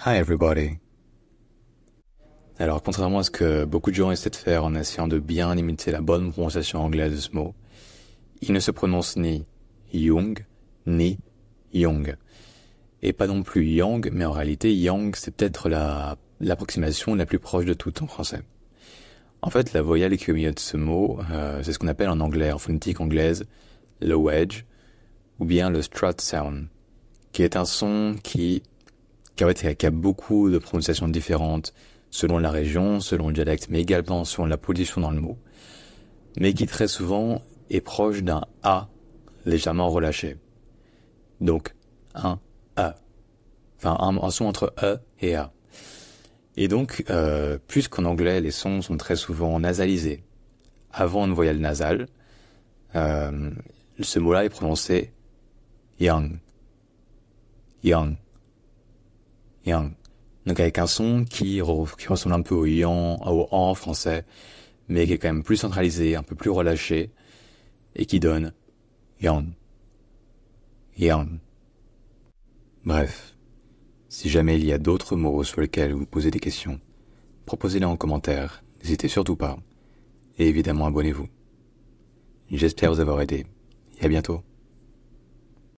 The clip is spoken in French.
Hi everybody. Alors, contrairement à ce que beaucoup de gens essaient de faire en essayant de bien imiter la bonne prononciation anglaise de ce mot, il ne se prononce ni Young, ni Young. Et pas non plus Yang, mais en réalité, Yang, c'est peut-être l'approximation la plus proche de toutes en français. En fait, la voyelle qui est au milieu de ce mot, c'est ce qu'on appelle en anglais, en phonétique anglaise, le wedge, ou bien le strut sound, qui est un son qui a beaucoup de prononciations différentes selon la région, selon le dialecte, mais également selon la position dans le mot, mais qui très souvent est proche d'un A légèrement relâché. Donc, un A. Enfin, un son entre E et A. Et donc, puisqu'en anglais, les sons sont très souvent nasalisés avant une voyelle nasale, ce mot-là est prononcé young. Young. Young. Donc avec un son qui ressemble un peu au yan, au en français, mais qui est quand même plus centralisé, un peu plus relâché, et qui donne young. Young. Bref. Si jamais il y a d'autres mots sur lesquels vous posez des questions, proposez-les en commentaire, n'hésitez surtout pas. Et évidemment abonnez-vous. J'espère vous avoir aidé, et à bientôt.